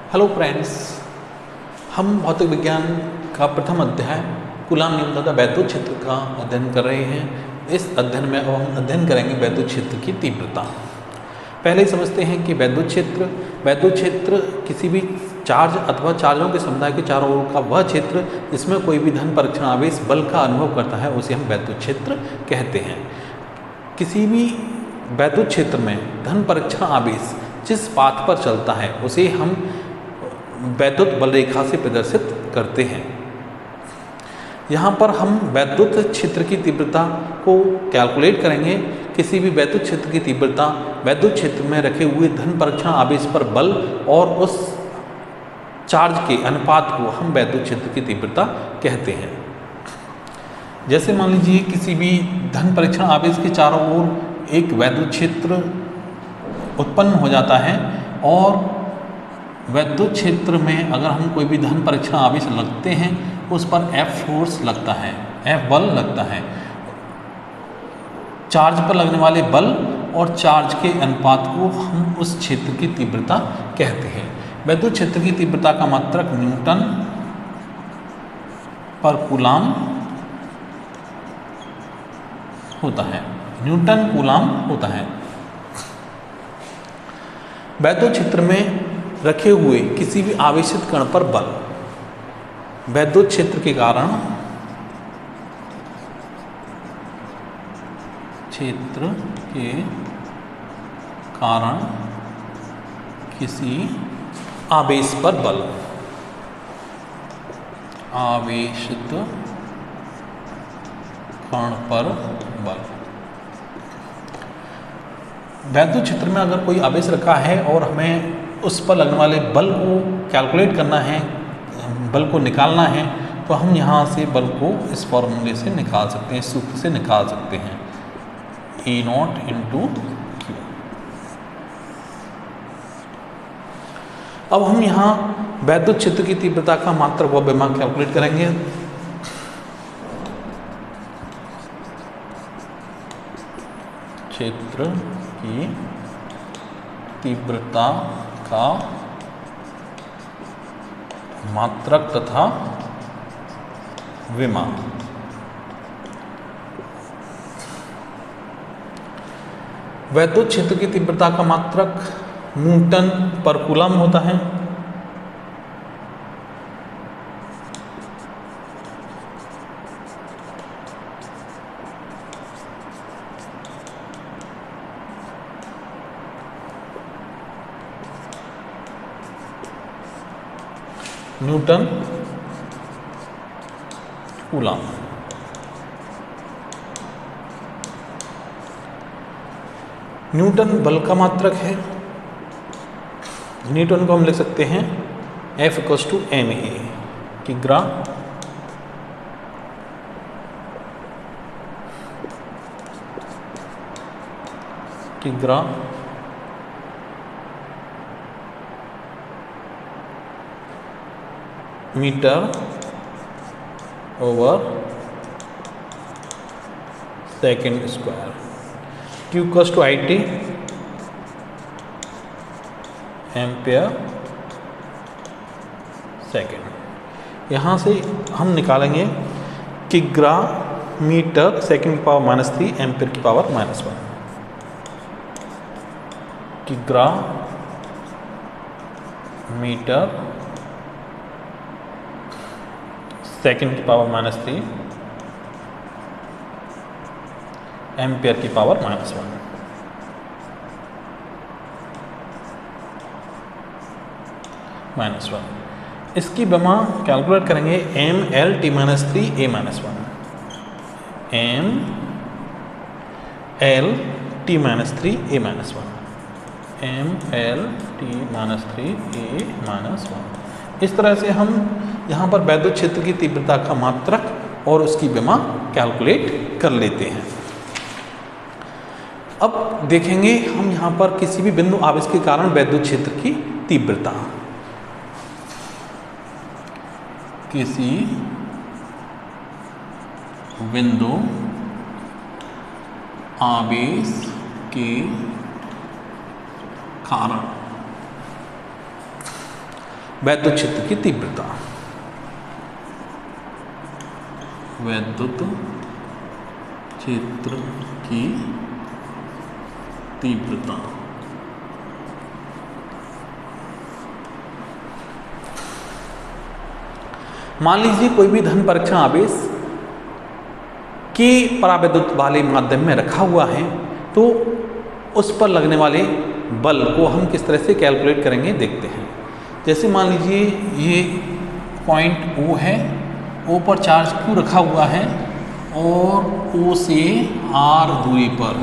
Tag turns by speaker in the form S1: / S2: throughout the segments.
S1: Hello friends, हम भौतिक विज्ञान का प्रथम अध्याय कूलाम नियम तथा वैद्युत क्षेत्र का अध्ययन कर रहे हैं। इस अध्ययन में अब हम अध्ययन करेंगे वैद्युत क्षेत्र की तीव्रता। पहले ही समझते हैं कि वैद्युत क्षेत्र किसी भी चार्ज अथवा चार्जों के समुदाय के चारों ओर का वह क्षेत्र जिसमें कोई भी धन परीक्षण आवेश बल का अनुभव करता है उसे हम वैद्युत क्षेत्र कहते हैं। किसी भी वैद्युत क्षेत्र में धन परीक्षण आवेश जिस पाथ पर चलता है उसे हम वैद्युत बल रेखा से प्रदर्शित करते हैं। यहाँ पर हम वैद्युत क्षेत्र की तीव्रता को कैलकुलेट करेंगे। किसी भी वैद्युत क्षेत्र की तीव्रता वैद्युत क्षेत्र में रखे हुए धन परीक्षण आवेश पर बल और उस चार्ज के अनुपात को हम वैद्युत क्षेत्र की तीव्रता कहते हैं। जैसे मान लीजिए किसी भी धन परीक्षण आवेश के चारों ओर एक वैद्युत क्षेत्र उत्पन्न हो जाता है और वैद्युत क्षेत्र में अगर हम कोई भी धन परीक्षण आवेश लगते हैं उस पर F फोर्स लगता है, F बल लगता है। चार्ज पर लगने वाले बल और चार्ज के अनुपात को हम उस क्षेत्र की तीव्रता कहते हैं। वैद्युत क्षेत्र की तीव्रता का मात्रक न्यूटन पर कूलाम होता है, न्यूटन कूलाम होता है। वैद्युत क्षेत्र में रखे हुए किसी भी आवेशित कण पर बल वैद्युत क्षेत्र के कारण किसी आवेश पर बल, आवेशित कण पर बल। वैद्युत क्षेत्र में अगर कोई आवेश रखा है और हमें उस पर लगने वाले बल को कैलकुलेट करना है, बल को निकालना है, तो हम यहाँ से बल को इस फॉर्मूले से निकाल सकते हैं, इस सूत्र से निकाल सकते हैं, E0 इंटू Q। अब हम यहाँ वैद्युत क्षेत्र की तीव्रता का मात्रक व विभव कैलकुलेट करेंगे। क्षेत्र की तीव्रता का मात्रक तथा विभव। वैद्युत क्षेत्र की तीव्रता का मात्रक न्यूटन पर कूलाम होता है। Newton coulomb. न्यूटन बल का मात्रक है। न्यूटन को हम लिख सकते हैं F = ma किग्रा metre over second square. Q = IT ampere second. यहाँ से हम निकालेंगे किग्रा मीटर सेकेंड की पावर -3 एम्पेयर की पावर -1। किग्रा मीटर सेकेंड की पावर -3 एम्पियर की पावर -1। इसकी विमा कैलकुलेट करेंगे mLt-3 a-1 mLt-3 a-1 mLt-3 a-1। इस तरह से हम यहाँ पर वैद्युत क्षेत्र की तीव्रता का मात्रक और उसकी विमा कैलकुलेट कर लेते हैं। अब देखेंगे हम यहाँ पर किसी भी बिंदु आवेश के कारण वैद्युत क्षेत्र की तीव्रता। किसी बिंदु आवेश के कारण वैद्युत क्षेत्र की तीव्रता, वैद्युत क्षेत्र की तीव्रता। मान लीजिए कोई भी धन परीक्षण आवेश के परावैद्युत वाले माध्यम में रखा हुआ है, तो उस पर लगने वाले बल को हम किस तरह से कैलकुलेट करेंगे देखते हैं। जैसे मान लीजिए ये पॉइंट O है, O पर चार्ज Q रखा हुआ है और O से R दूरी पर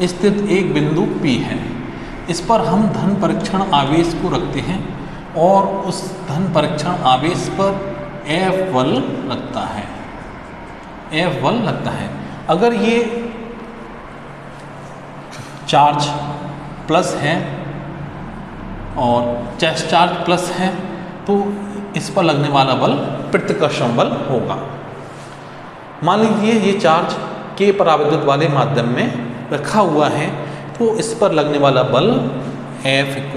S1: स्थित एक बिंदु P है। इस पर हम धन परीक्षण आवेश को रखते हैं और उस धन परीक्षण आवेश पर F बल लगता है, F बल लगता है। अगर ये चार्ज प्लस है और चेस्ट चार्ज प्लस है तो इस पर लगने वाला बल प्रतिकर्षण बल होगा। मान लीजिए ये चार्ज के परावैद्युत वाले माध्यम में रखा हुआ है, तो इस पर लगने वाला बल F =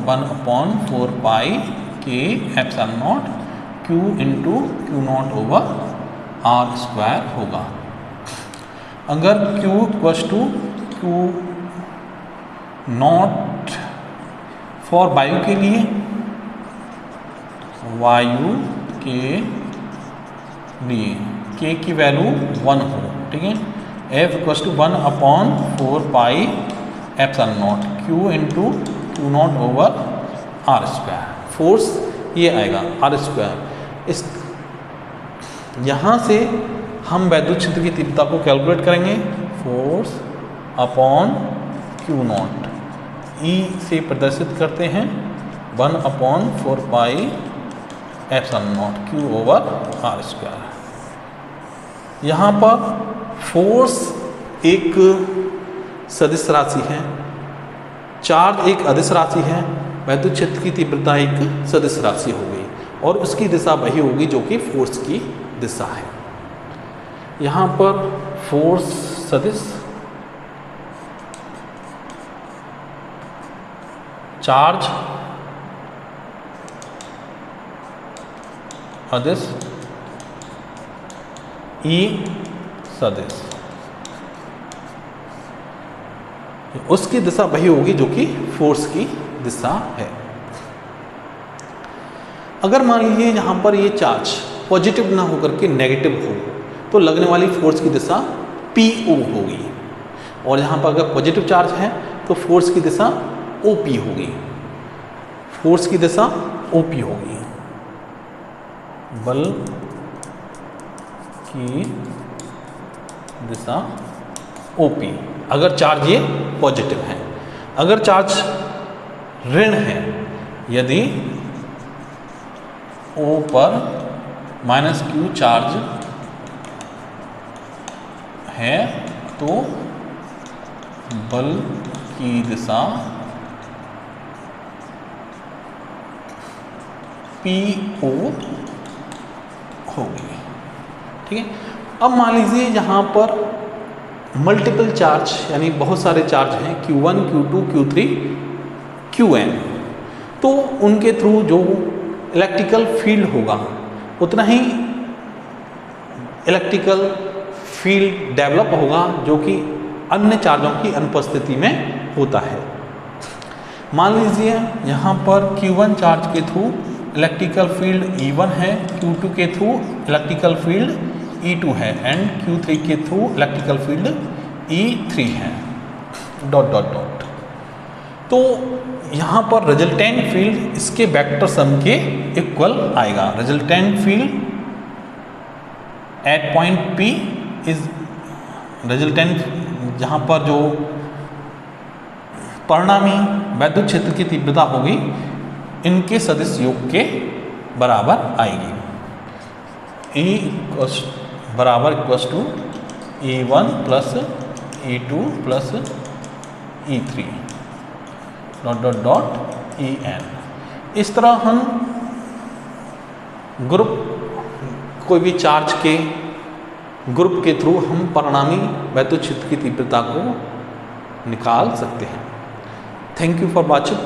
S1: 1/4 पाई K ε0 Q × Q0/R² होगा। अगर Q = Q0 फॉर वायु के लिए, वायु के लिए K की वैल्यू 1 हो, ठीक है। F = 1/4 पाई ε0 Q × Q0/R²। फोर्स ये आएगा R²। इस यहाँ से हम वैद्युत क्षेत्र की तीव्रता को कैलकुलेट करेंगे। फोर्स अपॉन Q0 E से प्रदर्शित करते हैं 1/4 पाई ε0 Q/R²। यहाँ पर फोर्स एक सदिश राशि है, चार्ज एक अदिश राशि है, वैद्युत क्षेत्र की तीव्रता एक सदिश राशि हो गई और उसकी दिशा वही होगी जो कि फोर्स की दिशा है। यहाँ पर फोर्स सदिश, चार्ज अदिश, E सदिश, उसकी दिशा वही होगी जो कि फोर्स की दिशा है। अगर मान लीजिए यहाँ पर ये चार्ज पॉजिटिव ना होकर के नेगेटिव हो तो लगने वाली फोर्स की दिशा PO होगी, और यहाँ पर अगर पॉजिटिव चार्ज है तो फोर्स की दिशा OP होगी, फोर्स की दिशा OP होगी। बल की दिशा OP अगर चार्ज ये पॉजिटिव है। अगर चार्ज ऋण है, यदि O पर -Q चार्ज है तो बल की दिशा PO होगी, ठीक है। अब मान लीजिए यहाँ पर मल्टीपल चार्ज यानी बहुत सारे चार्ज हैं Q1 Q2 Q3 Qn, तो उनके थ्रू जो इलेक्ट्रिकल फील्ड होगा उतना ही इलेक्ट्रिकल फील्ड डेवलप होगा जो कि अन्य चार्जों की अनुपस्थिति में होता है। मान लीजिए यहाँ पर Q1 चार्ज के थ्रू इलेक्ट्रिकल फील्ड E1 है, Q2 के थ्रू इलेक्ट्रिकल फील्ड E2 है एंड Q3 के थ्रू इलेक्ट्रिकल फील्ड E3 है, डॉट डॉट डॉट। तो यहाँ पर रिजल्टेंट फील्ड इसके वेक्टर सम के इक्वल आएगा। Resultant field at point P is resultant, जहाँ पर जो परिणामी वैद्युत क्षेत्र की तीव्रता होगी इनके सदिश योग के बराबर आएगी। E बराबर = E1 + E2 + E3 dot dot dot En। इस तरह हम ग्रुप, कोई भी चार्ज के ग्रुप के थ्रू हम परिणामी वैद्युत क्षेत्र की तीव्रता को निकाल सकते हैं। Thank you for watching.